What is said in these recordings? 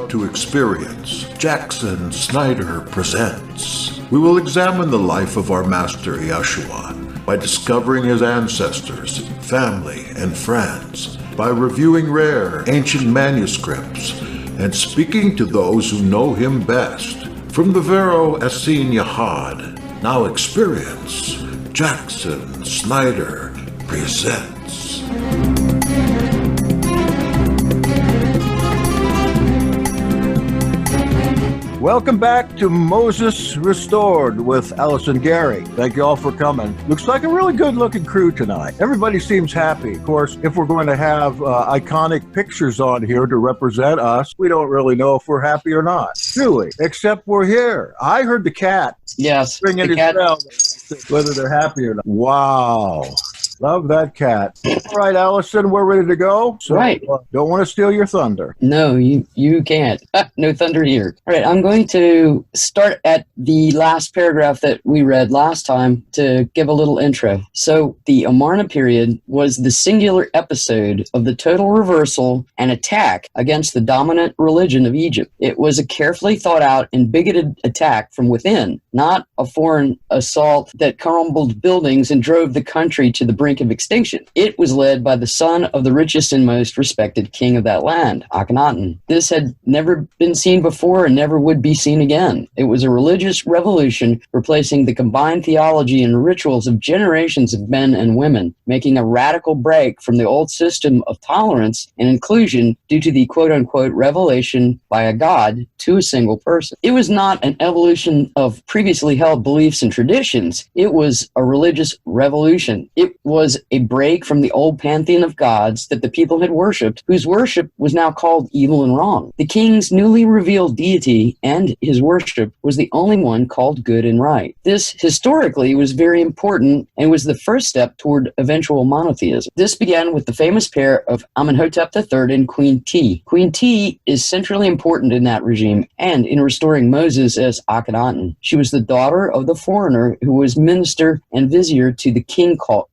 love to experience, Jackson Snyder presents. We will examine the life of our Master Yeshua by discovering his ancestors, family, and friends, by reviewing rare ancient manuscripts, and speaking to those who know him best. From the Vero Essene Yahad, now experience, Jackson Snyder presents. Welcome back to Moses Restored with Allyson Gary. Thank you all for coming. Looks like a really good-looking crew tonight. Everybody seems happy. Of course, if we're going to have iconic pictures on here to represent us, we don't really know if we're happy or not, do we? Except we're here. I heard the cat. Yes, Bringing his bell, whether they're happy or not. Wow. Love that cat. All right, Allyson, we're ready to go. So, right. Don't want to steal your thunder. No, you can't. No thunder here. All right, I'm going to start at the last paragraph that we read last time to give a little intro. So, the Amarna Period was the singular episode of the total reversal and attack against the dominant religion of Egypt. It was a carefully thought out and bigoted attack from within, not a foreign assault that crumbled buildings and drove the country to the brink of extinction. It was led by the son of the richest and most respected king of that land, Akhenaten. This had never been seen before and never would be seen again. It was a religious revolution replacing the combined theology and rituals of generations of men and women, making a radical break from the old system of tolerance and inclusion due to the quote-unquote revelation by a god to a single person. It was not an evolution of previously held beliefs and traditions. It was a religious revolution. It was a break from the old pantheon of gods that the people had worshipped, whose worship was now called evil and wrong. The king's newly revealed deity and his worship was the only one called good and right. This historically was very important and was the first step toward eventual monotheism. This began with the famous pair of Amenhotep III and Queen T. Queen T is centrally important in that regime and in restoring Moses as Akhenaten. She was the daughter of the foreigner who was minister and vizier to the king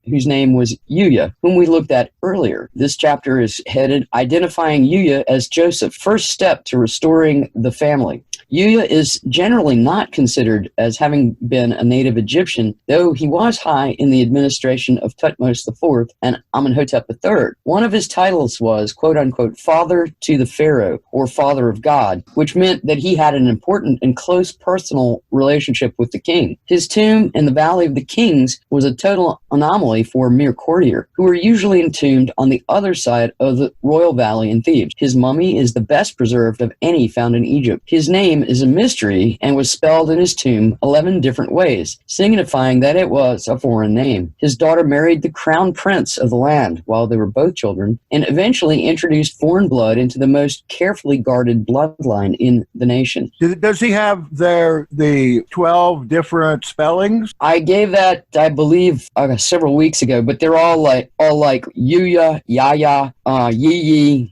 whose name was Yuya, whom we looked at earlier. This chapter is headed Identifying Yuya as Joseph's first step to restoring the family. Yuya is generally not considered as having been a native Egyptian, though he was high in the administration of Thutmose IV and Amenhotep III. One of his titles was, quote-unquote, father to the pharaoh, or father of God, which meant that he had an important and close personal relationship with the king. His tomb in the Valley of the Kings was a total anomaly for a mere courtier, who were usually entombed on the other side of the royal valley in Thebes. His mummy is the best preserved of any found in Egypt. His name is a mystery and was spelled in his tomb 11 different ways, signifying that it was a foreign name. His daughter married the crown prince of the land while they were both children, and eventually introduced foreign blood into the most carefully guarded bloodline in the nation. Does he have the 12 different spellings? I gave that, I believe, several weeks ago, but they're all like Yuya, Yaya, Yi,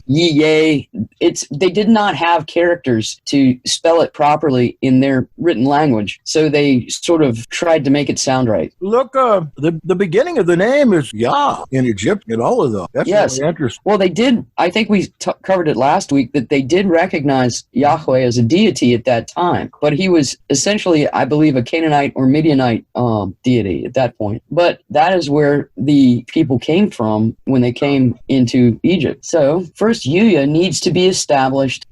Yi. They did not have characters to spell it properly in their written language, so they sort of tried to make it sound right. Look, the beginning of the name is Yah in Egyptian, all of them. That's really interesting. Well, they did, I think we covered it last week, that they did recognize Yahweh as a deity at that time, but he was essentially, I believe, a Canaanite or Midianite deity at that point. But that is where the people came from when they came into Egypt. So first, Yuya needs to be established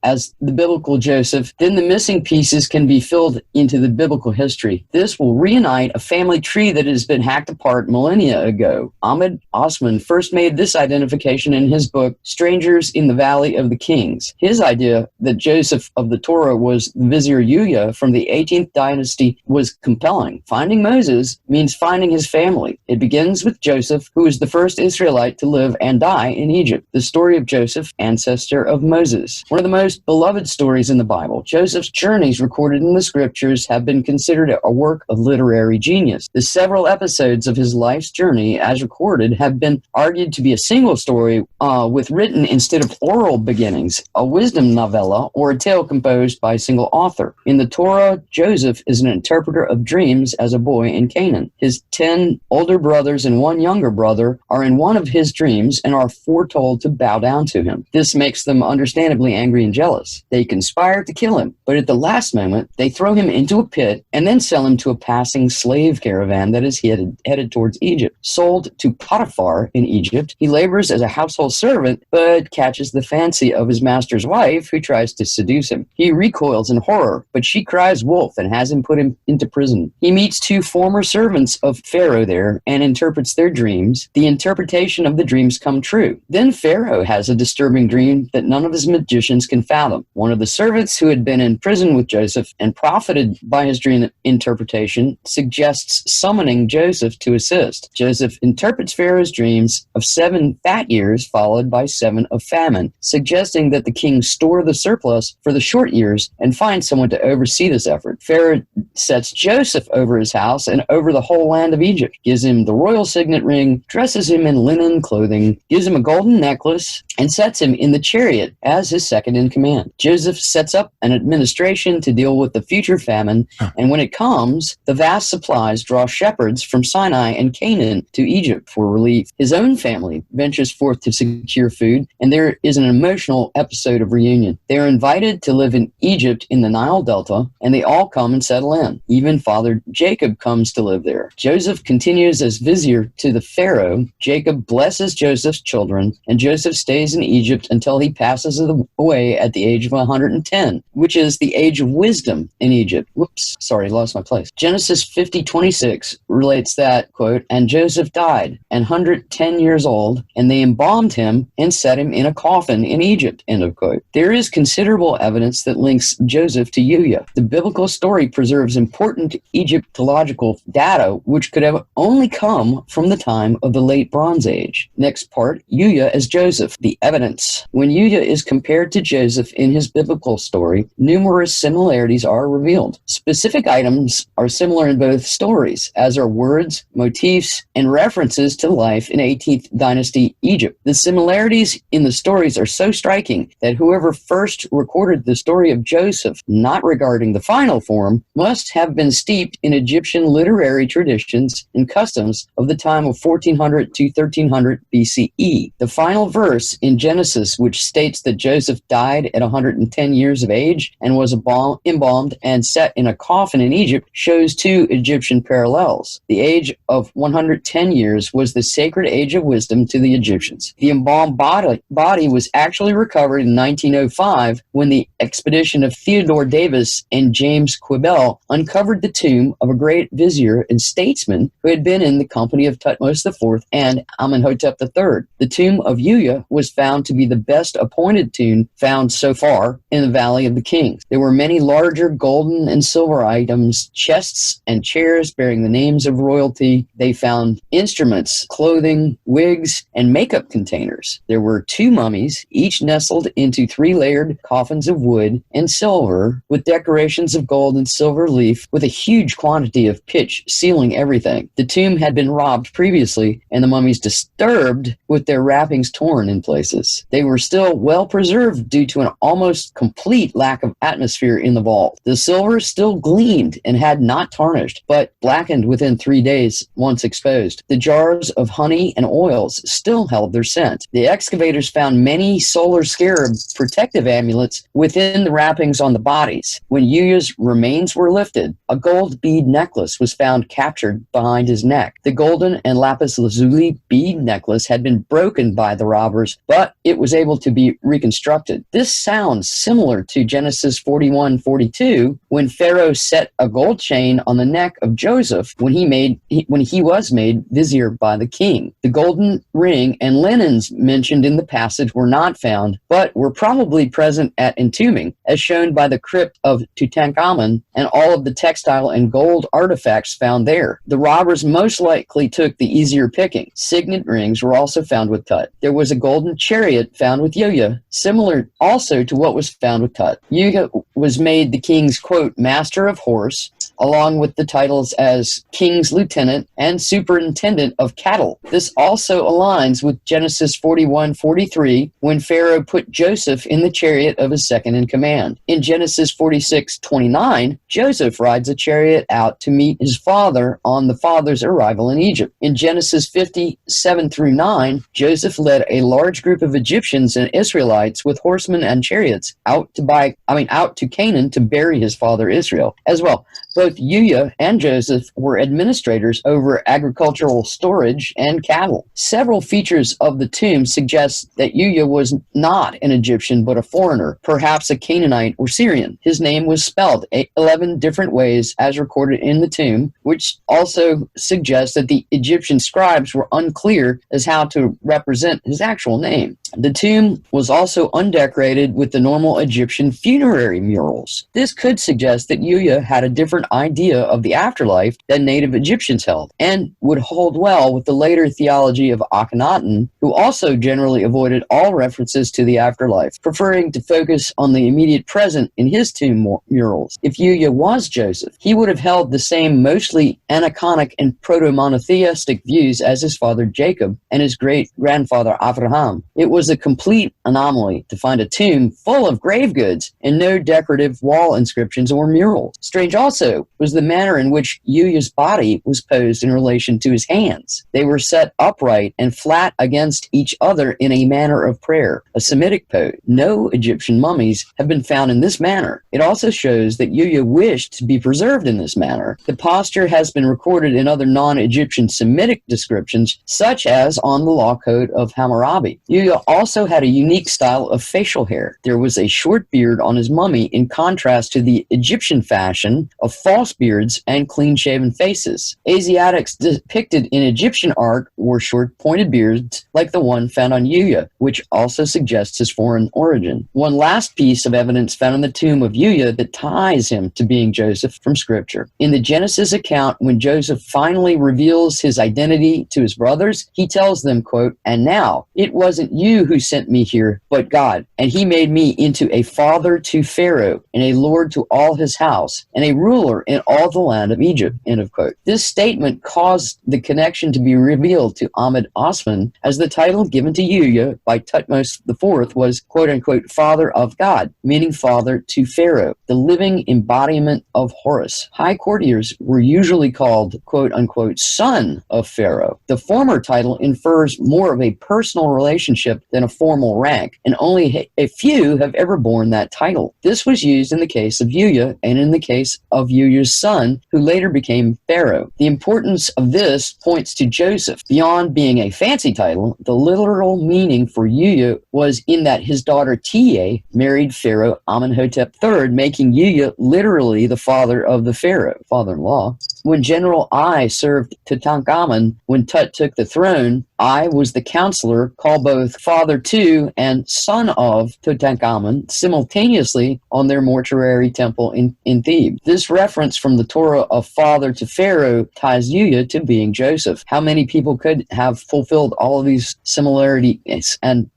as the biblical Joseph. Then the missing pieces can be filled into the biblical history. This will reunite a family tree that has been hacked apart millennia ago. Ahmed Osman first made this identification in his book, Strangers in the Valley of the Kings. His idea that Joseph of the Torah was the Vizier Yuya from the 18th dynasty was compelling. Finding Moses means finding his family. It begins with Joseph, who is the first Israelite to live and die in Egypt. The story of Joseph, ancestor of Moses. One of the most beloved stories in the Bible, Joseph's journeys recorded in the scriptures have been considered a work of literary genius. The several episodes of his life's journey, as recorded, have been argued to be a single story with written instead of oral beginnings, a wisdom novella, or a tale composed by a single author. In the Torah, Joseph is an interpreter of dreams as a boy in Canaan. His 10 older brothers and one younger brother are in one of his dreams and are foretold to bow down to him. This makes them understandably angry and jealous. They conspire to kill him, but at the last moment, they throw him into a pit and then sell him to a passing slave caravan that is headed towards Egypt. Sold to Potiphar in Egypt, he labors as a household servant, but catches the fancy of his master's wife, who tries to seduce him. He recoils in horror, but she cries wolf and has him put into prison. He meets two former servants of Pharaoh there and interprets their dreams. The interpretation of the dreams come true. Then Pharaoh has a disturbing dream that none of his magicians can fathom. One of the servants who had been in prison with Joseph and profited by his dream interpretation suggests summoning Joseph to assist. Joseph interprets Pharaoh's dreams of 7 fat years followed by 7 of famine, suggesting that the king store the surplus for the short years and find someone to oversee this effort. Pharaoh sets Joseph over his house and over the whole land of Egypt, gives him the royal signet ring, dresses him in linen clothing, gives him a golden necklace, and sets him in the chariot as his second in command. Joseph sets up an administration to deal with the future famine, and when it comes, the vast supplies draw shepherds from Sinai and Canaan to Egypt for relief. His own family ventures forth to secure food, and there is an emotional episode of reunion. They are invited to live in Egypt in the Nile Delta, and they all come and settle in. Even Father Jacob comes to live there. Joseph continues as vizier to the Pharaoh. Jacob blesses Joseph's children, and Joseph stays in Egypt until he passes away at the age of 110, which is the age of wisdom in Egypt. Whoops, sorry, lost my place. Genesis 50:26 relates that, quote, "And Joseph died, 110 years old, and they embalmed him and set him in a coffin in Egypt," end of quote. There is considerable evidence that links Joseph to Yuya. The biblical story preserves important Egyptological data which could have only come from the time of the late Bronze Age. Next part, Yuya as Joseph. The evidence. When Yuya is compared to Joseph in his biblical story, numerous similarities are revealed. Specific items are similar in both stories, as are words, motifs, and references to life in 18th Dynasty Egypt. The similarities in the stories are so striking that whoever first recorded the story of Joseph, not regarding the final form, must have been steeped in Egyptian literary traditions and customs of the time of 1400 to 1300 BCE. The final verse in Genesis, which states that Joseph died at 110 years of age and was embalmed and set in a coffin in Egypt, shows two Egyptian parallels. The age of 110 years was the sacred age of wisdom to the Egyptians. The embalmed body was actually recovered in 1905 when the expedition of Theodore Davis and James Quibell uncovered the tomb of a great vizier and statesman who had been in the company of Thutmose IV and Amenhotep III. The tomb of Yuya was found to be the best appointed tomb found so far in the Valley of the Kings. There were many larger golden and silver items, chests and chairs bearing the names of royalty. They found instruments, clothing, wigs, and makeup containers. There were 2 mummies, each nestled into 3-layered coffins of wood and silver with decorations of gold and silver leaf with a huge quantity of pitch sealing everything. The tomb had been robbed previously and the mummies disturbed with their wrappings torn in places. They were still well preserved due to an almost complete lack of atmosphere in the vault. The silver still gleamed and had not tarnished, but blackened within 3 days once exposed. The jars of honey and oils still held their scent. The excavators found many solar scarab protective amulets within the wrappings on the bodies. When Yuya's remains were lifted, a gold bead necklace was found captured behind his neck. The golden and lapis lazuli bead necklace had been broken by the robbers, but it was able to be reconstructed. This sounds similar to Genesis 41:42, when Pharaoh set a gold chain on the neck of Joseph when he was made vizier by the king. The golden ring and linens mentioned in the passage were not found, but were probably present at entombing, as shown by the crypt of Tutankhamun and all of the textile and gold artifacts found there. The robbers most likely took the easier picking. Signet rings were also found with Tut. There was a golden chariot found with Yuya, similar also to what was found with Tut. Yuya was made the king's, quote, master of horse, along with the titles as king's lieutenant and superintendent of cattle. This also aligns with Genesis 41:43, when Pharaoh put Joseph in the chariot of his second in command. In Genesis 46:29, Joseph rides a chariot out to meet his father on the father's arrival in Egypt. In Genesis 57-9, Joseph led a a large group of Egyptians and Israelites with horsemen and chariots out to Canaan to bury his father Israel as well. Both Uya and Joseph were administrators over agricultural storage and cattle. Several features of the tomb suggest that Uya was not an Egyptian but a foreigner, perhaps a Canaanite or Syrian. His name was spelled 11 different ways as recorded in the tomb, which also suggests that the Egyptian scribes were unclear as how to represent his actual name. The tomb was also undecorated with the normal Egyptian funerary murals. This could suggest that Uya had a different idea of the afterlife than native Egyptians held, and would hold well with the later theology of Akhenaten, who also generally avoided all references to the afterlife, preferring to focus on the immediate present in his tomb murals. If Uya was Joseph, he would have held the same mostly aniconic and proto-monotheistic views as his father Jacob and his great-grandfather Abraham. It was a complete anomaly to find a tomb full of grave goods and no decorative wall inscriptions or murals. Strange also was the manner in which Uya's body was posed in relation to his hands. They were set upright and flat against each other in a manner of prayer, a Semitic pose. No Egyptian mummies have been found in this manner. It also shows that Uya wished to be preserved in this manner. The posture has been recorded in other non-Egyptian Semitic descriptions, such as on the law code of Hammurabi. Uya also had a unique style of facial hair. There was a short beard on his mummy in contrast to the Egyptian fashion of false beards and clean-shaven faces. Asiatics depicted in Egyptian art wore short pointed beards like the one found on Uya, which also suggests his foreign origin. One last piece of evidence found in the tomb of Uya that ties him to being Joseph from Scripture. In the Genesis account, when Joseph finally reveals his identity to his brothers, he tells them, quote, "And now, it wasn't you who sent me here, but God, and he made me into a father to Pharaoh, and a lord to all his house, and a ruler in all the land of Egypt," end of quote. This statement caused the connection to be revealed to Ahmed Osman, as the title given to Uya by Tutmosis IV was, quote-unquote, father of God, meaning father to Pharaoh, the living embodiment of Horus. High courtiers were usually called, quote-unquote, son of Pharaoh. The former title infers more of a personal relationship than a formal rank, and only a few have ever borne that title. This was used in the case of Uya and in the case of Uya's son, who later became Pharaoh. The importance of this points to Joseph. Beyond being a fancy title, the literal meaning for Uya was in that his daughter Tiye married Pharaoh Amenhotep III, making Uya literally the father of the Pharaoh, father-in-law. When General Ai served Tutankhamun when Tut took the throne, Ai was the counselor called both father to and son of Tutankhamun simultaneously on their mortuary temple in Thebes. This reference from the Torah of father to Pharaoh ties Uya to being Joseph. How many people could have fulfilled all of these similarities and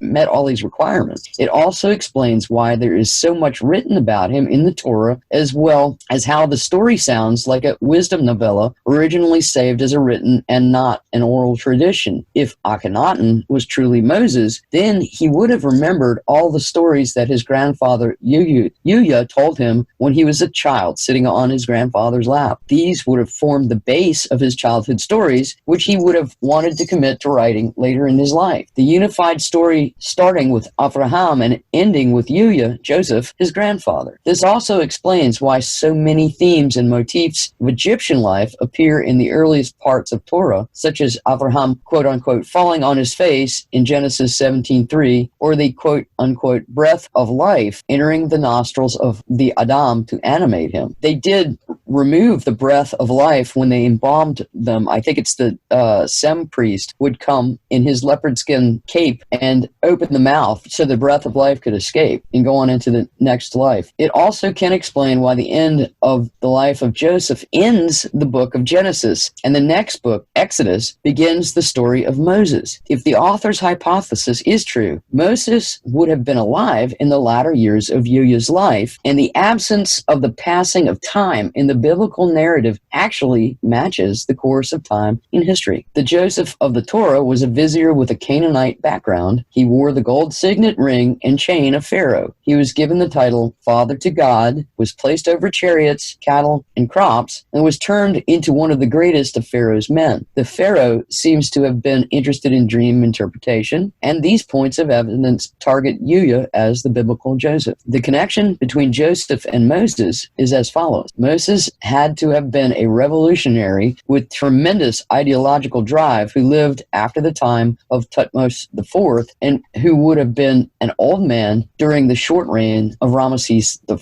met all these requirements? It also explains why there is so much written about him in the Torah, as well as how the story sounds like a wisdom novella originally saved as a written and not an oral tradition. If Akhenaten was truly Moses, then he would have remembered all the stories that his grandfather Uya told him when he was a child sitting on his grandfather's lap. These would have formed the base of his childhood stories, which he would have wanted to commit to writing later in his life. The unified story starting with Abraham and ending with Uya, Joseph, his grandfather. This also explains why so many themes and motifs of Egyptian life appear in the earliest parts of Torah, such as Abraham, quote-unquote, falling on his face in Genesis 17:3, or the quote-unquote breath of life entering the nostrils of the Adam to animate him. They did remove the breath of life when they embalmed them. I think it's the Sem priest would come in his leopard skin cape and open the mouth so the breath of life could escape and go on into the next life. It also can explain why the end of the life of Joseph ends the book of Genesis, and the next book, Exodus, begins the story of Moses. If the author's hypothesis is true, Moses would have been alive in the latter years of Uya's life, and the absence of the passing of time in the biblical narrative actually matches the course of time in history. The Joseph of the Torah was a vizier with a Canaanite background. He wore the gold signet ring and chain of Pharaoh. He was given the title Father to God, was placed over chariots, cattle, and crops, Egypt and was turned into one of the greatest of Pharaoh's men. The Pharaoh seems to have been interested in dream interpretation, and these points of evidence target Yuya as the biblical Joseph. The connection between Joseph and Moses is as follows. Moses had to have been a revolutionary with tremendous ideological drive who lived after the time of Thutmose IV and who would have been an old man during the short reign of Ramesses I.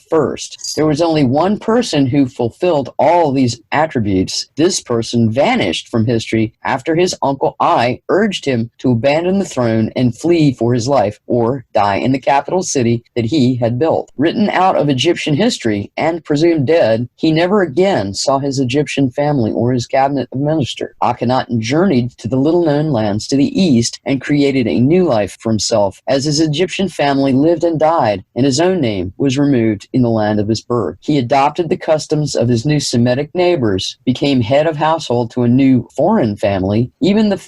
There was only one person who fulfilled all these attributes. This person vanished from history after his uncle Ai urged him to abandon the throne and flee for his life or die in the capital city that he had built. Written out of Egyptian history and presumed dead, he never again saw his Egyptian family or his cabinet of ministers. Akhenaten journeyed to the little-known lands to the east and created a new life for himself as his Egyptian family lived and died, and his own name was removed in the land of his birth. He adopted the customs of his new Semitic neighbors, became head of household to a new foreign family,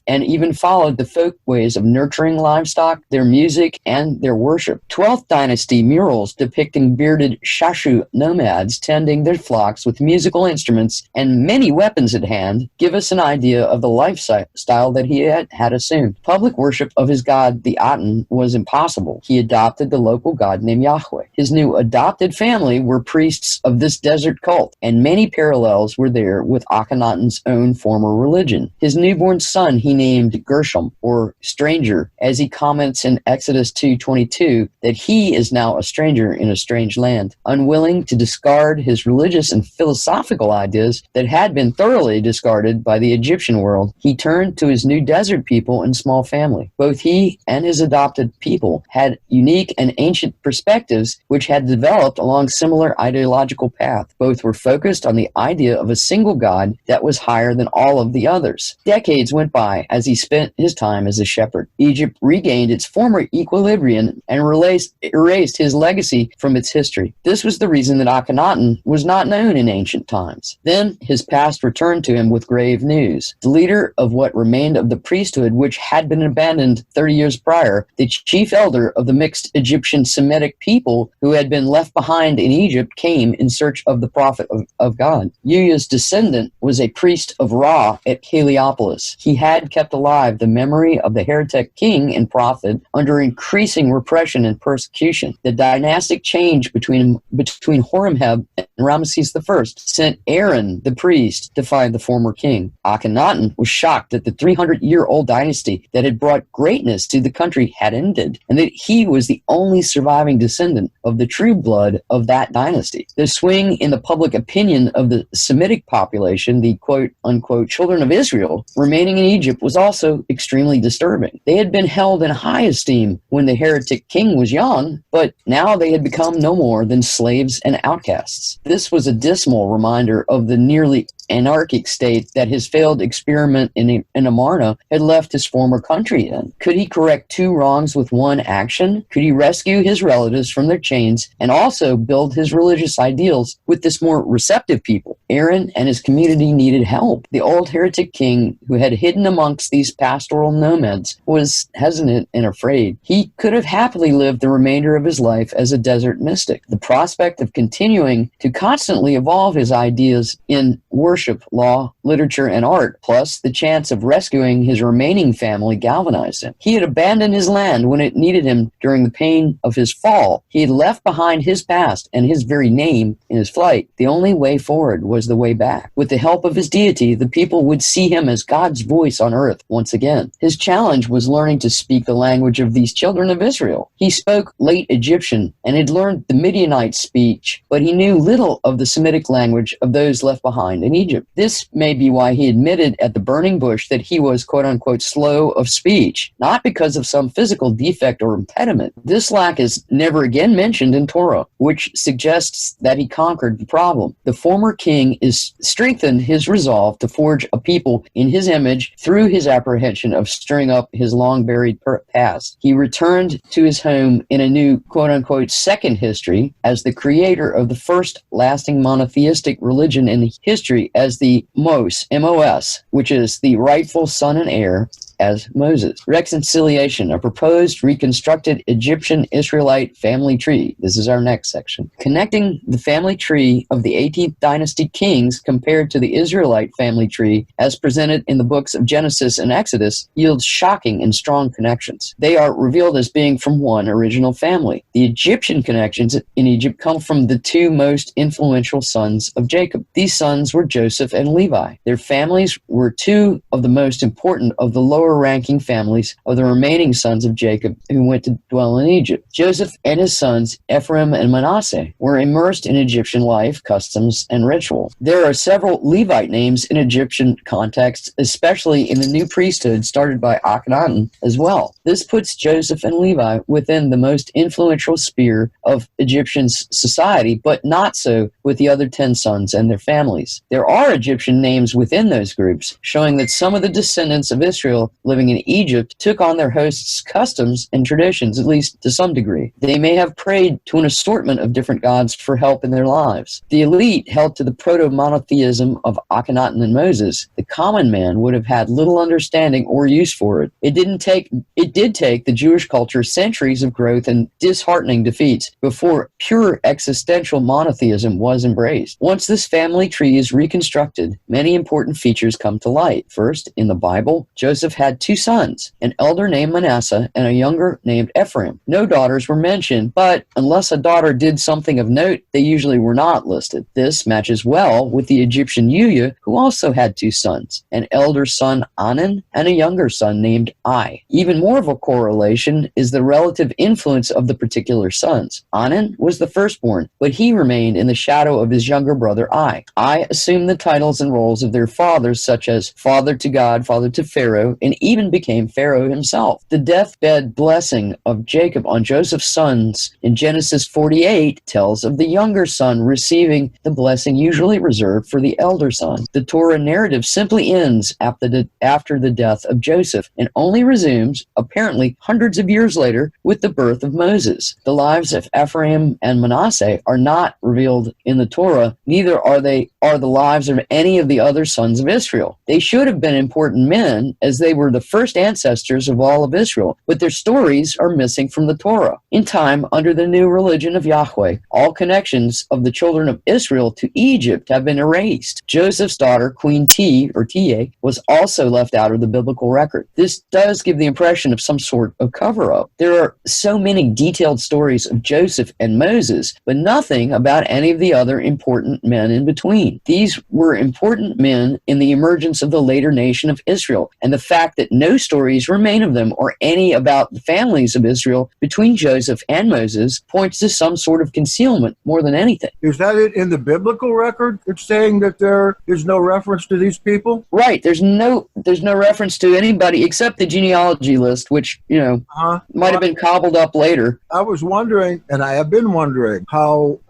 and even followed the folk ways of nurturing livestock, their music, and their worship. 12th Dynasty murals depicting bearded Shashu nomads tending their flocks with musical instruments and many weapons at hand give us an idea of the lifestyle that he had assumed. Public worship of his god, the Aten, was impossible. He adopted the local god named Yahweh. His new adopted family were priests of this desert cult, and many parallels were there with Akhenaten's own former religion. His newborn son he named Gershom, or stranger, as he comments in Exodus 2:22 that he is now a stranger in a strange land. Unwilling to discard his religious and philosophical ideas that had been thoroughly discarded by the Egyptian world, he turned to his new desert people and small family. Both he and his adopted people had unique and ancient perspectives which had developed along similar ideological paths. Both were focused on the idea of a single God that was higher than all of the others. Decades went by as he spent his time as a shepherd. Egypt regained its former equilibrium and erased his legacy from its history. This was the reason that Akhenaten was not known in ancient times. Then his past returned to him with grave news. The leader of what remained of the priesthood, which had been abandoned 30 years prior, the chief elder of the mixed Egyptian Semitic people who had been left behind in Egypt, came in search of the prophet of God. Yuya's descendant was a priest of Ra at Heliopolis. He had kept alive the memory of the heretic king and prophet under increasing repression and persecution. The dynastic change between Horemheb and Ramesses I sent Aaron, the priest, to find the former king. Akhenaten was shocked that the 300-year-old dynasty that had brought greatness to the country had ended, and that he was the only surviving descendant of the true blood of that dynasty. The swing in the public opinion of the Semitic population, the quote-unquote children of Israel, remaining in Egypt was also extremely disturbing. They had been held in high esteem when the heretic king was young, but now they had become no more than slaves and outcasts. This was a dismal reminder of the nearly anarchic state that his failed experiment in Amarna had left his former country in. Could he correct two wrongs with one action? Could he rescue his relatives from their chains and also build his religious ideals with this more receptive people? Aaron and his community needed help. The old heretic king, who had hidden amongst these pastoral nomads, was hesitant and afraid. He could have happily lived the remainder of his life as a desert mystic. The prospect of continuing to constantly evolve his ideas in worship, law, literature, and art, plus the chance of rescuing his remaining family, galvanized him. He had abandoned his land when it needed him during the pain of his fall. He had left behind his past and his very name in his flight. The only way forward was the way back. With the help of his deity, the people would see him as God's voice on earth once again. His challenge was learning to speak the language of these children of Israel. He spoke late Egyptian and had learned the Midianite speech, but he knew little of the Semitic language of those left behind in Egypt. This may be why he admitted at the burning bush that he was quote-unquote slow of speech, not because of some physical defect or impediment. This lack is never again mentioned in Torah, which suggests that he conquered the problem. The former king is strengthened his resolve to forge a people in his image through his apprehension of stirring up his long-buried past. He returned to his home in a new quote-unquote second history as the creator of the first lasting monotheistic religion in history as the Mos, M-O-S, which is the rightful son and heir as Moses. Reconciliation, a proposed reconstructed Egyptian Israelite family tree. This is our next section. Connecting the family tree of the 18th dynasty kings compared to the Israelite family tree as presented in the books of Genesis and Exodus yields shocking and strong connections. They are revealed as being from one original family. The Egyptian connections in Egypt come from the two most influential sons of Jacob. These sons were Joseph and Levi. Their families were two of the most important of the lower-ranking families of the remaining sons of Jacob who went to dwell in Egypt. Joseph and his sons, Ephraim and Manasseh, were immersed in Egyptian life, customs, and ritual. There are several Levite names in Egyptian contexts, especially in the new priesthood started by Akhenaten as well. This puts Joseph and Levi within the most influential sphere of Egyptian society, but not so with the other 10 sons and their families. There are Egyptian names within those groups, showing that some of the descendants of Israel living in Egypt took on their hosts' customs and traditions, at least to some degree. They may have prayed to an assortment of different gods for help in their lives. The elite held to the proto-monotheism of Akhenaten and Moses. The common man would have had little understanding or use for it. It did take the Jewish culture centuries of growth and disheartening defeats before pure existential monotheism was embraced. Once this family tree is reconstructed, many important features come to light. First, in the Bible, Joseph had 2 sons, an elder named Manasseh and a younger named Ephraim. No daughters were mentioned, but unless a daughter did something of note, they usually were not listed. This matches well with the Egyptian Uya, who also had 2 sons, an elder son Anan and a younger son named Ai. Even more of a correlation is the relative influence of the particular sons. Anan was the firstborn, but he remained in the shadow of his younger brother Ai. Ai assumed the titles and roles of their fathers, such as father to God, father to Pharaoh, and even became Pharaoh himself. The deathbed blessing of Jacob on Joseph's sons in Genesis 48 tells of the younger son receiving the blessing usually reserved for the elder son. The Torah narrative simply ends after the death of Joseph and only resumes, apparently hundreds of years later, with the birth of Moses. The lives of Ephraim and Manasseh are not revealed in the Torah, neither are the lives of any of the other sons of Israel. They should have been important men, as they were the first ancestors of all of Israel, but their stories are missing from the Torah. In time, under the new religion of Yahweh, all connections of the children of Israel to Egypt have been erased. Joseph's daughter, Queen Tia, was also left out of the biblical record. This does give the impression of some sort of cover-up. There are so many detailed stories of Joseph and Moses, but nothing about any of the other important men in between. These were important men in the emergence of the later nation of Israel, and the fact that no stories remain of them or any about the families of Israel between Joseph and Moses points to some sort of concealment more than anything. Is that it in the biblical record? It's saying that there is no reference to these people? Right. There's no reference to anybody except the genealogy list, which, might have been cobbled up later. I was wondering, and I have been wondering, how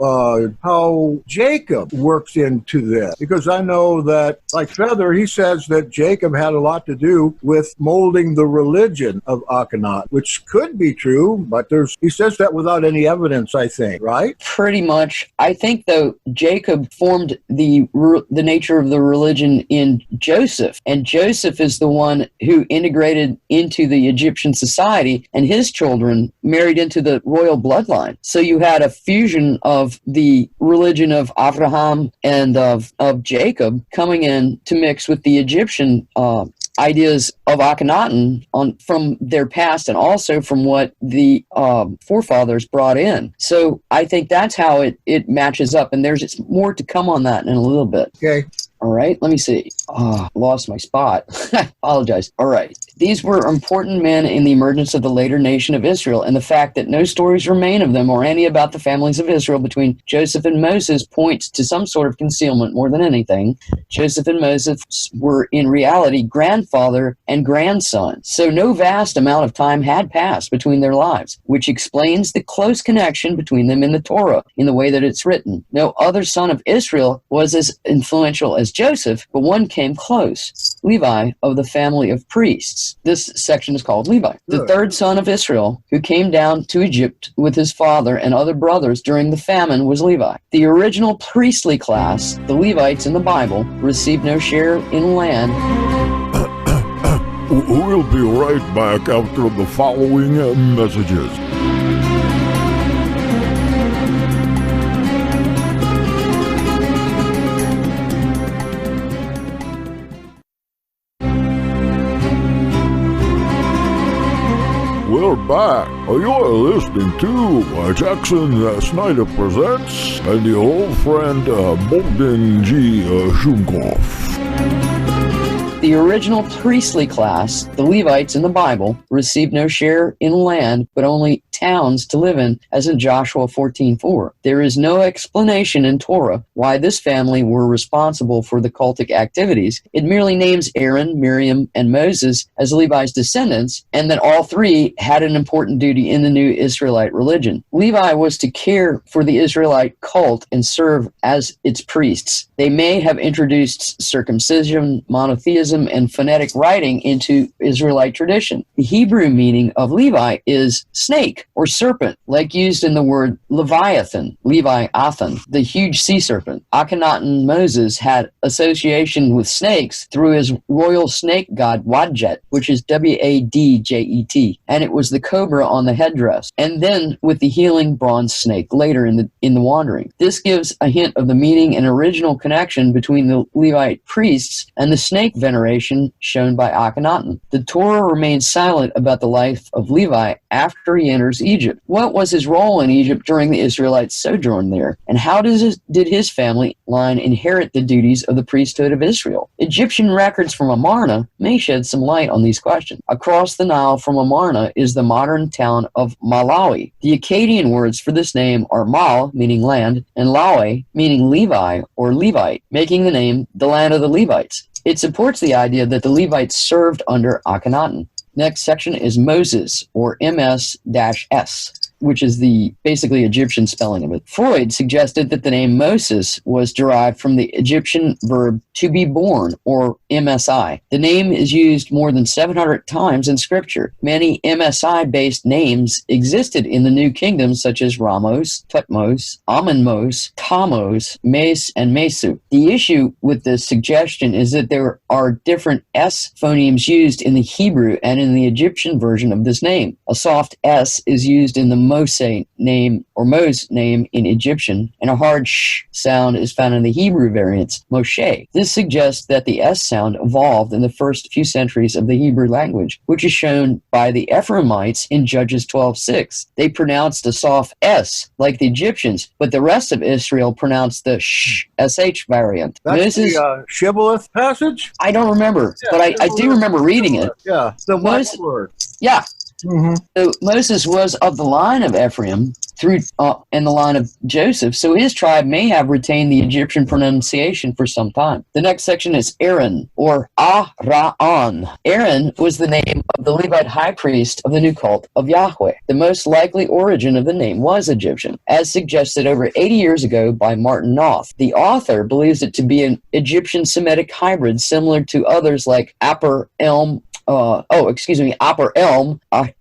Jacob works into this. Because I know that, like Feather, he says that Jacob had a lot to do with molding the religion of Akhenaten, which could be true, but he says that without any evidence, I think, right? Pretty much. I think, though, Jacob formed the nature of the religion in Joseph, and Joseph is the one who integrated into the Egyptian society, and his children married into the royal bloodline. So you had a fusion of the religion of Abraham and of Jacob coming in to mix with the Egyptian ideas of Akhenaten from their past and also from what the forefathers brought in. So I think that's how it matches up, and there's more to come on that in a little bit. Okay. All right, let me see. Lost my spot. Apologize. All right. These were important men in the emergence of the later nation of Israel, and the fact that no stories remain of them or any about the families of Israel between Joseph and Moses points to some sort of concealment more than anything. Joseph and Moses were in reality grandfather and grandson, so no vast amount of time had passed between their lives, which explains the close connection between them in the Torah in the way that it's written. No other son of Israel was as influential as Joseph, but one came close, Levi of the family of priests. This section is called Levi. The third son of Israel who came down to Egypt with his father and other brothers during the famine was Levi. The original priestly class, the Levites in the Bible, received no share in land. We'll be right back after the following messages. We're back. You are listening to Jackson Snyder Presents and the old friend Bogdan G. Shumkov. The original priestly class, the Levites in the Bible, received no share in land, but only towns to live in, as in Joshua 14:4. There is no explanation in Torah why this family were responsible for the cultic activities. It merely names Aaron, Miriam, and Moses as Levi's descendants, and that all three had an important duty in the new Israelite religion. Levi was to care for the Israelite cult and serve as its priests. They may have introduced circumcision, monotheism, and phonetic writing into Israelite tradition. The Hebrew meaning of Levi is snake or serpent, like used in the word Leviathan, Leviathan, the huge sea serpent. Akhenaten Moses had association with snakes through his royal snake god Wadjet, which is Wadjet, and it was the cobra on the headdress, and then with the healing bronze snake later in the wandering. This gives a hint of the meaning and original connection between the Levite priests and the snake veneration shown by Akhenaten. The Torah remains silent about the life of Levi after he enters Egypt. What was his role in Egypt during the Israelites' sojourn there? And how did his family line inherit the duties of the priesthood of Israel? Egyptian records from Amarna may shed some light on these questions. Across the Nile from Amarna is the modern town of Malawi. The Akkadian words for this name are Mal, meaning land, and Lawe, meaning Levi or Levite, making the name the land of the Levites. It supports the idea that the Levites served under Akhenaten. Next section is Moses, or MS-S, which is the basically Egyptian spelling of it. Freud suggested that the name Moses was derived from the Egyptian verb to be born, or MSI. The name is used more than 700 times in Scripture. Many MSI-based names existed in the New Kingdom, such as Ramos, Tutmos, Amenmos, Tamos, Mes, and Mesu. The issue with this suggestion is that there are different S phonemes used in the Hebrew and in the Egyptian version of this name. A soft S is used in the Mose name or Mose name in Egyptian, and a hard sh sound is found in the Hebrew variants, Moshe. This suggests that the S sound evolved in the first few centuries of the Hebrew language, which is shown by the Ephraimites in Judges 12:6. They pronounced a soft S like the Egyptians, but the rest of Israel pronounced the sh variant. That's the Shibboleth passage? I don't remember, but I do remember reading it. Yeah, the last word. Yeah. Mm-hmm. So Moses was of the line of Ephraim and the line of Joseph, so his tribe may have retained the Egyptian pronunciation for some time. The next section is Aaron, or Aaron. Aaron was the name of the Levite high priest of the new cult of Yahweh. The most likely origin of the name was Egyptian, as suggested over 80 years ago by Martin Knopf. The author believes it to be an Egyptian Semitic hybrid similar to others like Upper Elm,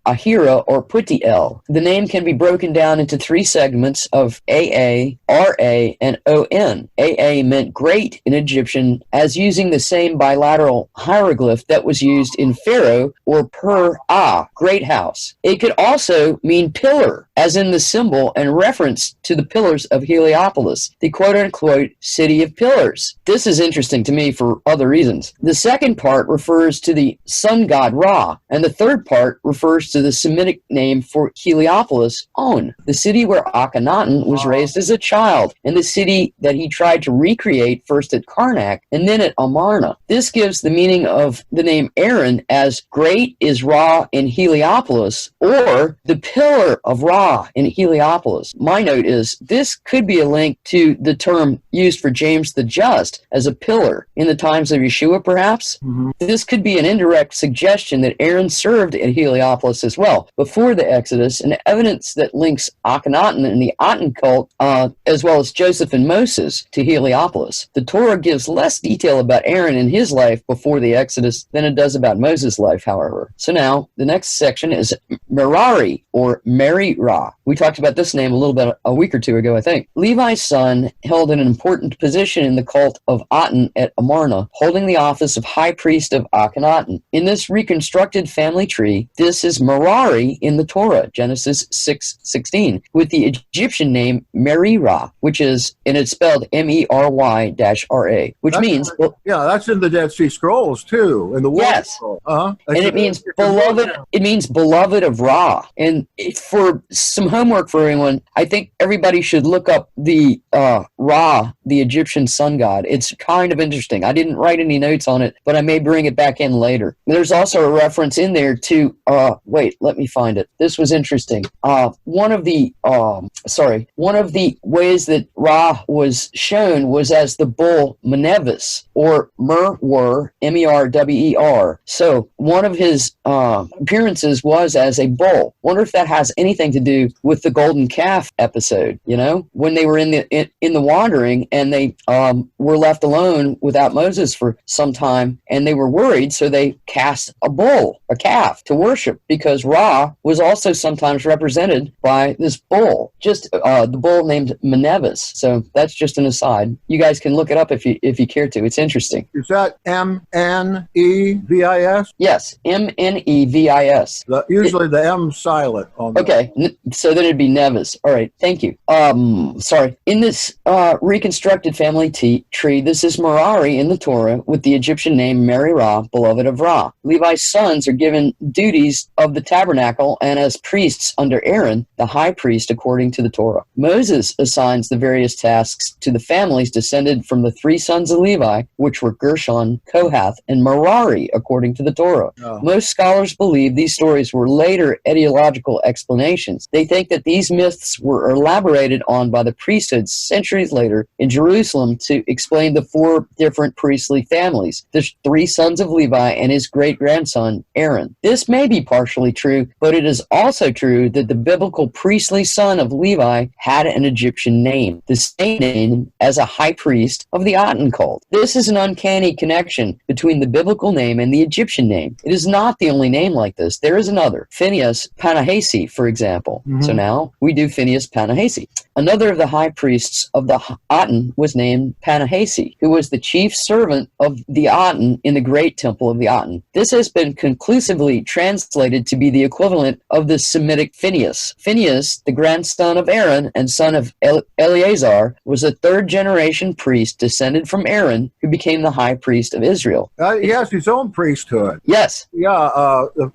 Ahira, or Putiel. The name can be broken down into three segments of AA, RA, and ON. AA meant great in Egyptian, as using the same bilateral hieroglyph that was used in Pharaoh, or Per-Ah, great house. It could also mean pillar, as in the symbol and reference to the pillars of Heliopolis, the quote-unquote city of pillars. This is interesting to me for other reasons. The second part refers to the sun god Ra, and the third part refers to the Semitic name for Heliopolis, On, the city where Akhenaten was raised as a child, and the city that he tried to recreate first at Karnak and then at Amarna. This gives the meaning of the name Aaron as great is Ra in Heliopolis, or the pillar of Ra in Heliopolis. My note is this could be a link to the term used for James the Just as a pillar in the times of Yeshua, perhaps. Mm-hmm. This could be an indirect suggestion that Aaron served at Heliopolis as well before the Exodus, and evidence that links Akhenaten and the Aten cult, as well as Joseph and Moses, to Heliopolis. The Torah gives less detail about Aaron and his life before the Exodus than it does about Moses' life, however. So now, the next section is Merari, or Merari. Ra. We talked about this name a little bit a week or two ago, I think. Levi's son held an important position in the cult of Aten at Amarna, holding the office of high priest of Akhenaten. In this reconstructed family tree, this is Merari in the Torah, Genesis 6:16, with the Egyptian name Merira, which is, and it's spelled Mery-RA, which means... yeah, that's in the Dead Sea Scrolls, too, in the War Scroll. And it means beloved. It means beloved of Ra. And for some homework for everyone, I think everybody should look up the Ra, the Egyptian sun god. It's kind of interesting. I didn't write any notes on it, but I may bring it back in later. There's also a reference in there to wait, let me find it. This was interesting. One of the ways that Ra was shown was as the bull Menevis, or Merwer, Merwer. So one of his appearances was as a bull. Wonder if that has anything to do with the golden calf episode, when they were in the wandering and they were left alone without Moses for some time, and they were worried, so they cast a calf to worship, because Ra was also sometimes represented by this bull, just the bull named Menevis. So that's just an aside. You guys can look it up if you care to. It's interesting. Is that Mnevis? Yes, Mnevis. Usually the M silent on the... Okay, so then it'd be Nevis. All right, thank you. Sorry. In this reconstructed family tree, this is Merari in the Torah with the Egyptian name Merira, beloved of Ra. Levi's sons are given duties of the tabernacle and as priests under Aaron, the high priest, according to the Torah. Moses assigns the various tasks to the families descended from the three sons of Levi, which were Gershon, Kohath, and Merari, according to the Torah. Oh. Most scholars believe these stories were later etiological explanations. They think that these myths were elaborated on by the priesthood centuries later in Jerusalem to explain the four different priestly families, the three sons of Levi and his great-grandson Aaron. This may be partially true, but it is also true that the biblical priestly son of Levi had an Egyptian name, the same name as a high priest of the Aten cult. This is an uncanny connection between the biblical name and the Egyptian name. It is not the only name like this. There is another, Phineas Panahasi, for example. Mm-hmm. So now we do Phineas Panahasi. Another of the high priests of the Aten was named Panahasi, who was the chief servant of the Aten in the great temple of the Aten. This has been conclusively translated to be the equivalent of the Semitic Phineas. Phineas, the grandson of Aaron and son of Eleazar, was a third-generation priest descended from Aaron, who became the high priest of Israel. He has his own priesthood. Yes. Yeah,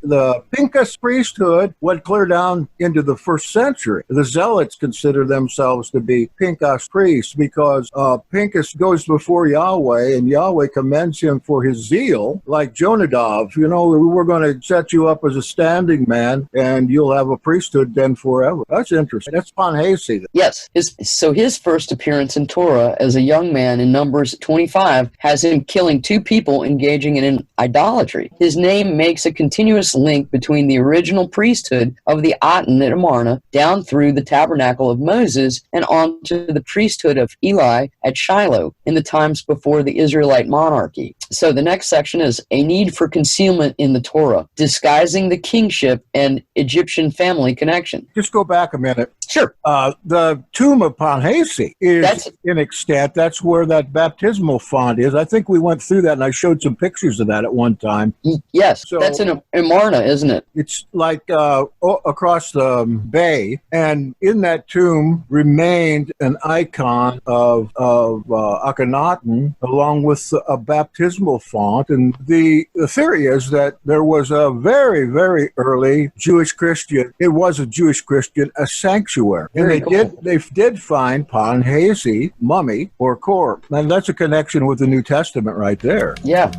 the Pincus priesthood went clear down into the 1st century. The Zealots consider themselves to be Pincus priests because Pincus goes before Yahweh, and Yahweh commends him for his zeal, like Jonadab. We're going to set you up as a standing man, and you'll have a priesthood then forever. That's interesting. That's Panahasi. Yes. His first appearance in Torah as a young man in Numbers 25 has him killing 2 people engaging in idolatry. His name makes a continuous link between the original priesthood of the Aten at Amarna down through the tabernacle of Moses and on to the priesthood of Eli at Shiloh in the times before the Israelite monarchy. So the next section is a need for concealment in the Torah, disguising the kingship and Egyptian family connection. Just go back a minute. Sure. The tomb of Panahasi is in extent. That's where that baptismal font is. I think we went through that, and I showed some pictures of that at one time. Yes, so that's in Amarna, isn't it? It's like across the bay, and in that tomb remained an icon of Akhenaten along with a baptismal font. And the theory is that there was a very, very early Jewish Christian. It was a Jewish Christian, a sanctuary. And they did find Panahasi mummy or corpse. And that's a connection with the New Testament right there. Yeah.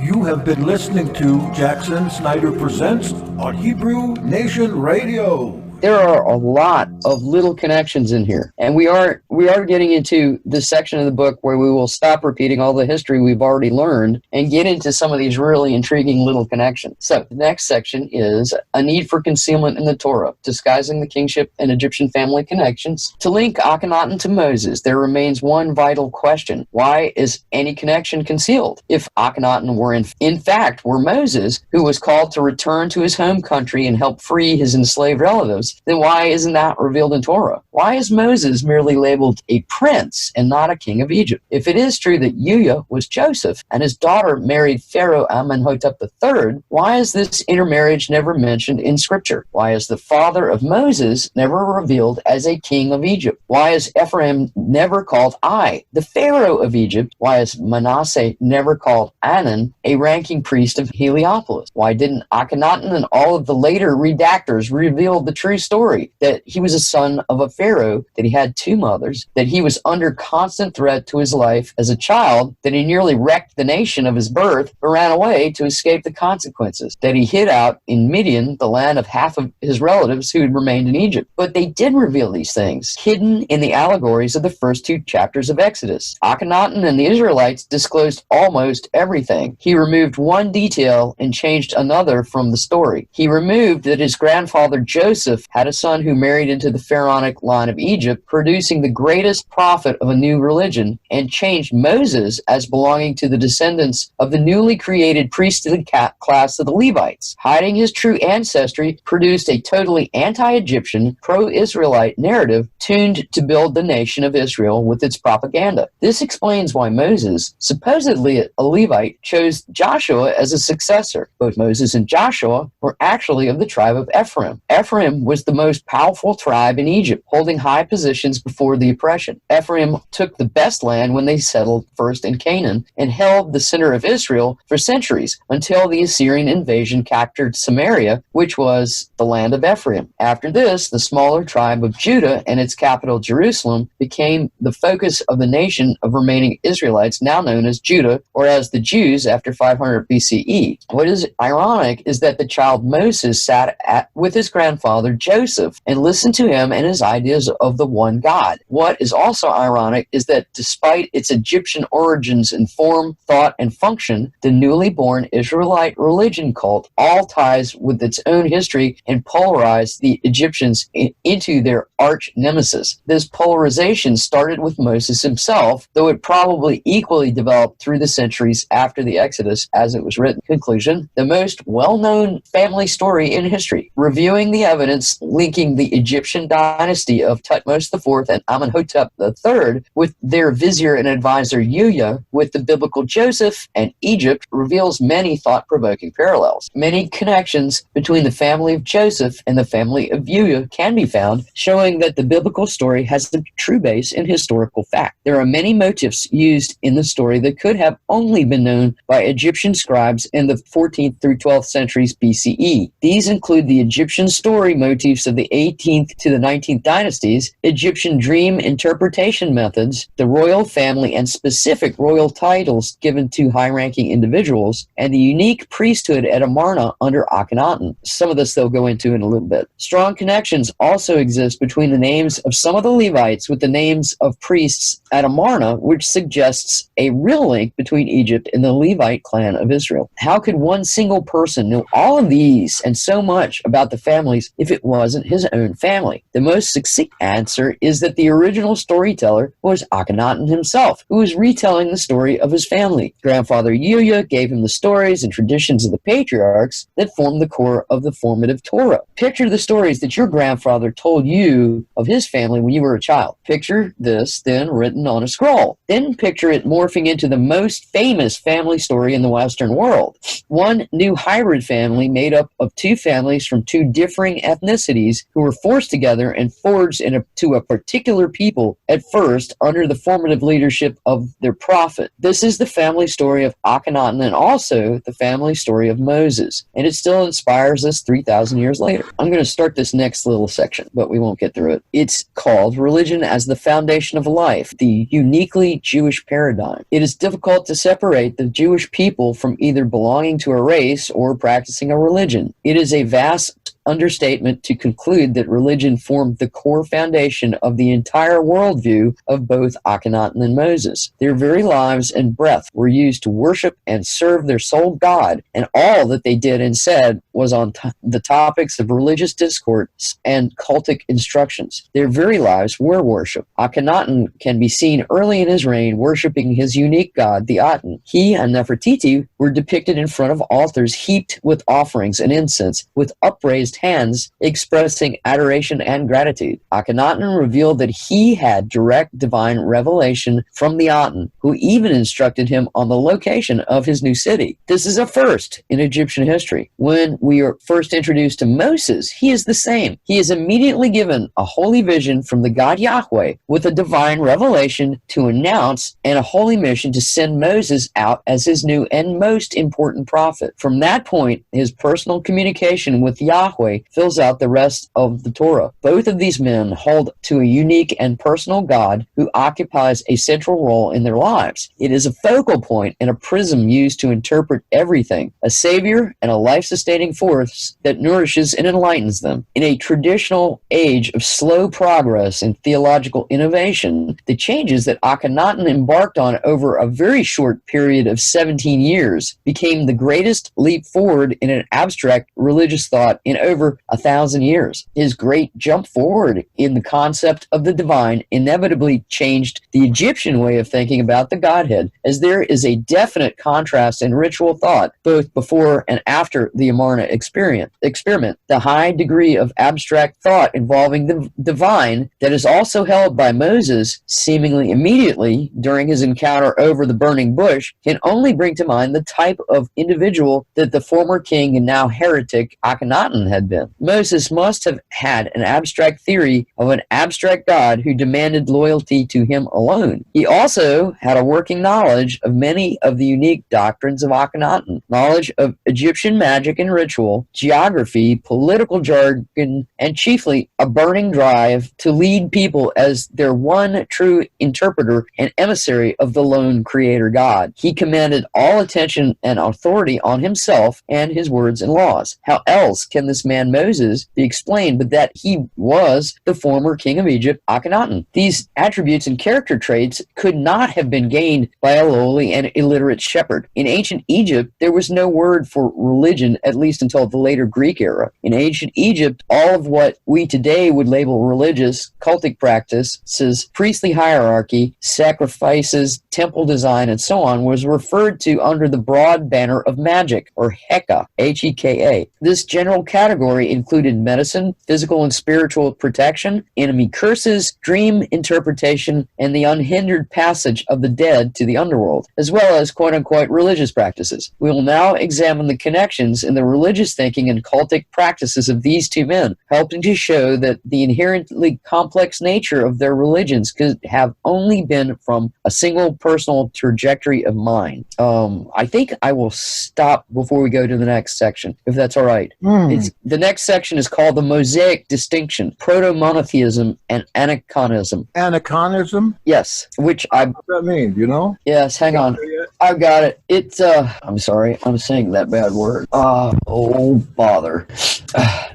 You have been listening to Jackson Snyder Presents on Hebrew Nation Radio. There are a lot of little connections in here, and we are getting into the section of the book where we will stop repeating all the history we've already learned and get into some of these really intriguing little connections. So the next section is a need for concealment in the Torah, disguising the kingship and Egyptian family connections. To link Akhenaten to Moses, there remains one vital question: why is any connection concealed? If Akhenaten were in fact were Moses, who was called to return to his home country and help free his enslaved relatives, Moses, then why isn't that revealed in Torah? Why is Moses merely labeled a prince and not a king of Egypt? If it is true that Uya was Joseph and his daughter married Pharaoh Amenhotep III, why is this intermarriage never mentioned in Scripture? Why is the father of Moses never revealed as a king of Egypt? Why is Ephraim never called Ai, the Pharaoh of Egypt? Why is Manasseh never called Anan, a ranking priest of Heliopolis? Why didn't Akhenaten and all of the later redactors reveal the true story, that he was a son of a pharaoh, that he had two mothers, that he was under constant threat to his life as a child, that he nearly wrecked the nation of his birth but ran away to escape the consequences, that he hid out in Midian, the land of half of his relatives who had remained in Egypt? But they did reveal these things, hidden in the allegories of the first two chapters of Exodus. Akhenaten and the Israelites disclosed almost everything. He removed one detail and changed another from the story. He removed that his grandfather Joseph had a son who married into the pharaonic line of Egypt, producing the greatest prophet of a new religion, and changed Moses as belonging to the descendants of the newly created priestly class of the Levites. Hiding his true ancestry produced a totally anti-Egyptian, pro-Israelite narrative tuned to build the nation of Israel with its propaganda. This explains why Moses, supposedly a Levite, chose Joshua as a successor. Both Moses and Joshua were actually of the tribe of Ephraim. Ephraim was the most powerful tribe in Egypt, holding high positions before the oppression. Ephraim took the best land when they settled first in Canaan and held the center of Israel for centuries until the Assyrian invasion captured Samaria, which was the land of Ephraim. After this, the smaller tribe of Judah and its capital Jerusalem became the focus of the nation of remaining Israelites, now known as Judah, or as the Jews after 500 BCE. What is ironic is that the child Moses sat with his grandfather Joseph and listened to him and his ideas of the one God. What is also ironic is that despite its Egyptian origins in form, thought, and function, the newly born Israelite religion cult all ties with its own history and polarized the Egyptians into their arch nemesis. This polarization started with Moses himself, though it probably equally developed through the centuries after the Exodus as it was written. Conclusion: the most well-known family story in history, reviewing the evidence linking the Egyptian dynasty of Thutmose IV and Amenhotep III with their vizier and advisor Uya with the biblical Joseph and Egypt, reveals many thought-provoking parallels. Many connections between the family of Joseph and the family of Uya can be found, showing that the biblical story has a true base in historical fact. There are many motifs used in the story that could have only been known by Egyptian scribes in the 14th through 12th centuries BCE. These include the Egyptian story motifs of the 18th to the 19th dynasties, Egyptian dream interpretation methods, the royal family and specific royal titles given to high-ranking individuals, and the unique priesthood at Amarna under Akhenaten. Some of this they'll go into in a little bit. Strong connections also exist between the names of some of the Levites with the names of priests at Amarna, which suggests a real link between Egypt and the Levite clan of Israel. How could one single person know all of these and so much about the families if it wasn't his own family? The most succinct answer is that the original storyteller was Akhenaten himself, who was retelling the story of his family. Grandfather Uya gave him the stories and traditions of the patriarchs that formed the core of the formative Torah. Picture the stories that your grandfather told you of his family when you were a child. Picture this then written on a scroll. Then picture it morphing into the most famous family story in the Western world. One new hybrid family made up of two families from two differing ethnicities who were forced together and forged into a particular people at first under the formative leadership of their prophet. This is the family story of Akhenaten and also the family story of Moses, and it still inspires us 3,000 years later. I'm going to start this next little section, but we won't get through it. It's called Religion as the Foundation of Life, the uniquely Jewish paradigm. It is difficult to separate the Jewish people from either belonging to a race or practicing a religion. It is a vast understatement to conclude that religion formed the core foundation of the entire worldview of both Akhenaten and Moses. Their very lives and breath were used to worship and serve their sole God, and all that they did and said was on the topics of religious discourse and cultic instructions. Their very lives were worship. Akhenaten can be seen early in his reign worshiping his unique god, the Aten. He and Nefertiti were depicted in front of altars heaped with offerings and incense, with upraised raised hands expressing adoration and gratitude. Akhenaten revealed that he had direct divine revelation from the Aten, who even instructed him on the location of his new city. This is a first in Egyptian history. When we are first introduced to Moses, he is the same. He is immediately given a holy vision from the God Yahweh with a divine revelation to announce and a holy mission to send Moses out as his new and most important prophet. From that point, his personal communication with Yahweh fills out the rest of the Torah. Both of these men hold to a unique and personal God who occupies a central role in their lives. It is a focal point and a prism used to interpret everything, a savior and a life-sustaining force that nourishes and enlightens them. In a traditional age of slow progress and theological innovation, the changes that Akhenaten embarked on over a very short period of 17 years became the greatest leap forward in an abstract religious thought in over 1,000 years. His great jump forward in the concept of the divine inevitably changed the Egyptian way of thinking about the Godhead, as there is a definite contrast in ritual thought both before and after the Amarna experiment. The high degree of abstract thought involving the divine that is also held by Moses seemingly immediately during his encounter over the burning bush can only bring to mind the type of individual that the former king and now heretic Akhenaten had been. Moses must have had an abstract theory of an abstract God who demanded loyalty to him alone. He also had a working knowledge of many of the unique doctrines of Akhenaten, knowledge of Egyptian magic and ritual, geography, political jargon, and chiefly a burning drive to lead people as their one true interpreter and emissary of the lone creator God. He commanded all attention and authority on himself and his words and laws. How else can this man Moses be explained but that he was the former king of Egypt, Akhenaten? These attributes and character traits could not have been gained by a lowly and illiterate shepherd. In ancient Egypt, there was no word for religion, at least until the later Greek era. In ancient Egypt, all of what we today would label religious, cultic practices, priestly hierarchy, sacrifices, temple design, and so on was referred to under the broad banner of magic, or Heka, H-E-K-A. This general category included medicine, physical and spiritual protection, enemy curses, dream interpretation, and the unhindered passage of the dead to the underworld, as well as quote-unquote religious practices. We will now examine the connections in the religious thinking and cultic practices of these two men, helping to show that the inherently complex nature of their religions could have only been from a single personal trajectory of mind. I think I will stop before we go to the next section, if that's all right. The next section is called the Mosaic Distinction, Proto-Monotheism, and Anaconism. Anaconism? Yes, which I... What does that mean, you know? Yes, hang on. I've got it. It's, I'm sorry, I'm saying that bad word. Oh, bother.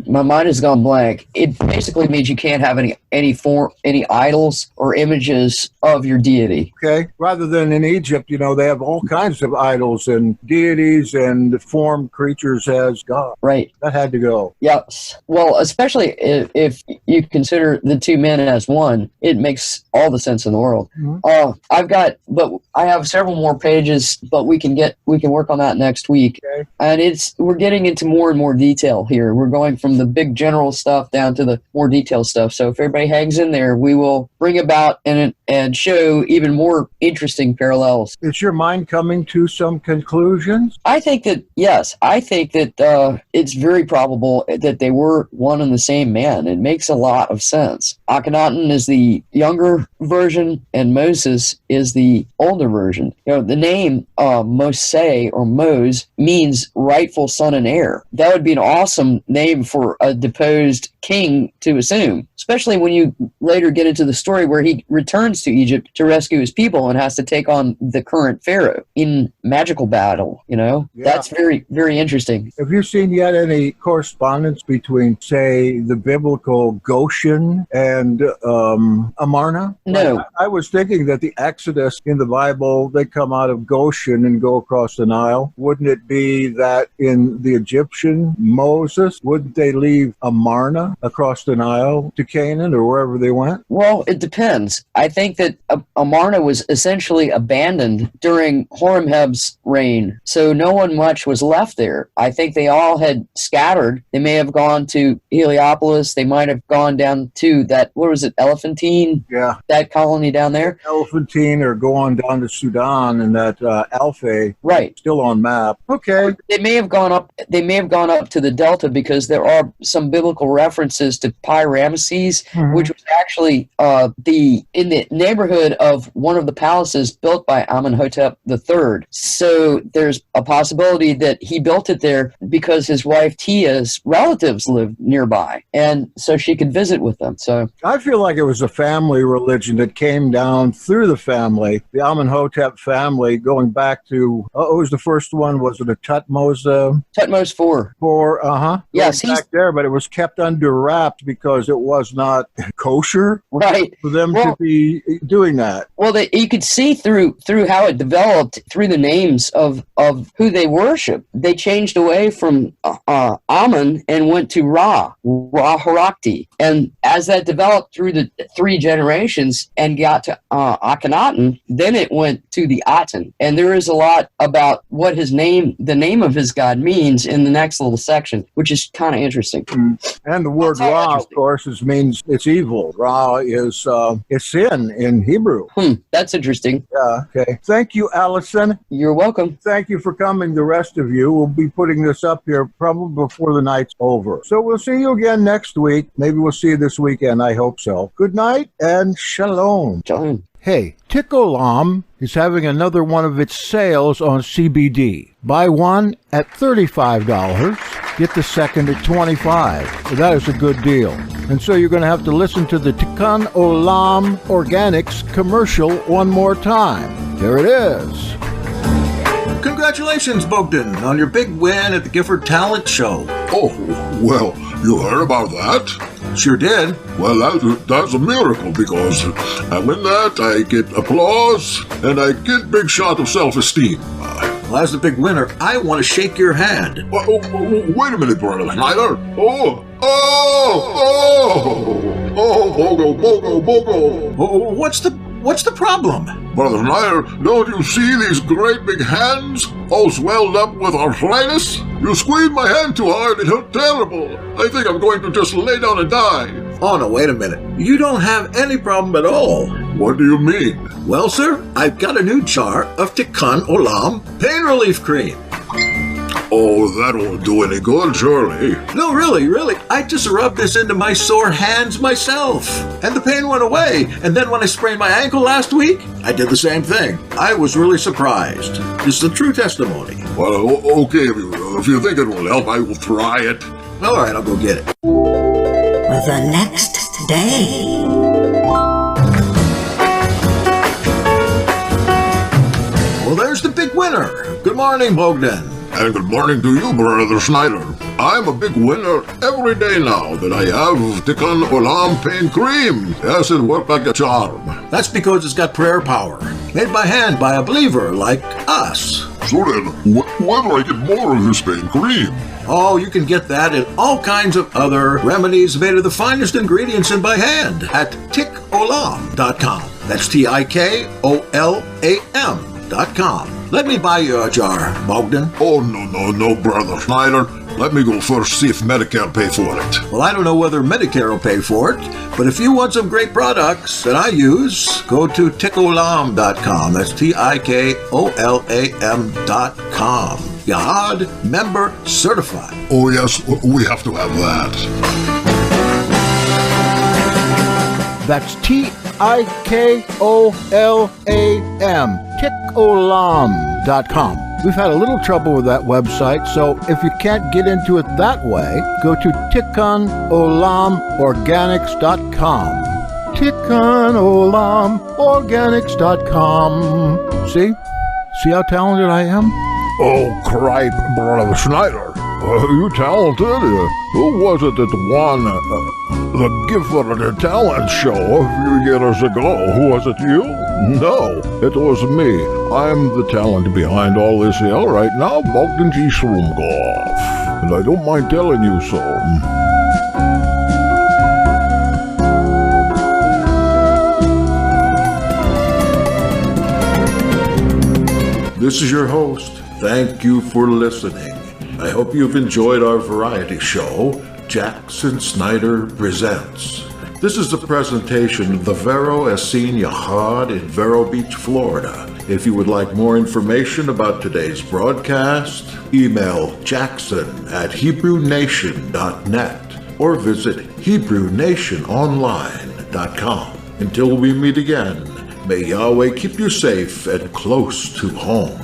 My mind has gone blank. It basically means you can't have any idols or images of your deity. Okay. Rather than in Egypt, you know, they have all kinds of idols and deities and formed creatures as God. Right. That had to go. Yes. Well, especially if you consider the two men as one, it makes all the sense in the world. I have several more pages, but we can work on that next week. Okay. And we're getting into more and more detail here. We're going from the big general stuff down to the more detailed stuff. So if everybody hangs in there, we will bring about and show even more interesting parallels. Is your mind coming to some conclusions? I think that, yes, it's very probable that they were one and the same man. It makes a lot of sense. Akhenaten is the younger version and Moses is the older version. You know, the name Mose or Mose means rightful son and heir. That would be an awesome name for a deposed king to assume, especially when you later get into the story where he returns to Egypt to rescue his people and has to take on the current pharaoh in magical battle, you know? Yeah. That's very, very interesting. Have you seen yet any correspondence between, say, the biblical Goshen and Amarna? No. I was thinking that the Exodus in the Bible, they come out of Goshen and go across the Nile. Wouldn't it be that in the Egyptian Moses, wouldn't they leave Amarna across the Nile to Canaan? or wherever they went? Well, it depends. I think that Amarna was essentially abandoned during Horemheb's reign, so no one much was left there. I think they all had scattered. They may have gone to Heliopolis. They might have gone down to that, what was it, Elephantine? Yeah. That colony down there? Elephantine, or go on down to Sudan, and that Alpha. Right. Still on map. Okay. They may have gone up to the Delta, because there are some biblical references to Pi-Ramesses, which was actually in the neighborhood of one of the palaces built by Amenhotep III. So there's a possibility that he built it there because his wife Tia's relatives lived nearby, and so she could visit with them. So I feel like it was a family religion that came down through the family, the Amenhotep family, going back to, what was the first one? Was it a Tutmos? Tutmos IV. Yes, he's back there, but it was kept under wraps because it was not kosher, right, for them to be doing that. Well, you could see through how it developed through the names of who they worship. They changed away from Amun and went to Ra Harakti, and as that developed through the 3 generations and got to Akhenaten, then it went to the Aten. And there is a lot about what the name of his god means in the next little section, which is kind of interesting. And the word Ra, of course, means it's evil. Ra is sin in Hebrew. That's interesting. Yeah, okay. Thank you, Allyson. You're welcome. Thank you for coming, the rest of you. We'll be putting this up here probably before the night's over. So we'll see you again next week. Maybe we'll see you this weekend. I hope so. Good night and shalom. Shalom. Hey, Tikkolam is having another one of its sales on CBD. Buy one at $35, get the second at $25. So that is a good deal. And so you're going to have to listen to the Tikkun Olam Organics commercial one more time. There it is. Congratulations, Bogdan, on your big win at the Gifford Talent Show. Oh, well, you heard about that? Sure did. Well, that's a miracle, because I win that, I get applause, and I get big shot of self-esteem. Well, as the big winner, I want to shake your hand. Wait a minute, brother Schneider. Bogo. What's the problem? Brother Schneider, don't you see these great big hands, all swelled up with arthritis? You squeezed my hand too hard, it hurt terrible. I think I'm going to just lay down and die. Oh, no, wait a minute. You don't have any problem at all. What do you mean? Well, sir, I've got a new jar of Tikkun Olam Pain Relief Cream. Oh, that won't do any good, surely. No, really. I just rubbed this into my sore hands myself, and the pain went away. And then when I sprained my ankle last week, I did the same thing. I was really surprised. This is the true testimony. Well, okay, if you think it will help, I will try it. All right, I'll go get it. The next day. Well, there's the big winner. Good morning, Bogdan. And good morning to you, Brother Schneider. I'm a big winner every day now that I have Tikkun Olam Pain Cream. Yes, it worked like a charm. That's because it's got prayer power. Made by hand by a believer like us. So then, where do I get more of this pain cream? Oh, you can get that in all kinds of other remedies made of the finest ingredients and by hand at tikkolam.com. That's TIKOLAM.com. Let me buy you a jar, Bogdan. Oh, no, Brother Schneider. Let me go first, see if Medicare pay for it. Well, I don't know whether Medicare will pay for it, but if you want some great products that I use, go to tikkolam.com. That's TIKOLAM.com. Yahad member certified. Oh, yes, we have to have that. That's TIKOLAM, tikkolam.com. We've had a little trouble with that website, so if you can't get into it that way, go to tikkunolamorganics.com. tikkunolamorganics.com. See how talented I am? Oh, cripe, Brother Schneider. You talented? Who was it that won the Gifford Talent Show a few years ago? Was it you? No, it was me. I'm the talent behind all this here right now, Bogdan G. Shrumgoff. And I don't mind telling you so. This is your host. Thank you for listening. I hope you've enjoyed our variety show, Jackson Snyder Presents. This is a presentation of the Vero Essene Yachad in Vero Beach, Florida. If you would like more information about today's broadcast, email jackson@HebrewNation.net or visit HebrewNationOnline.com. Until we meet again, may Yahweh keep you safe and close to home.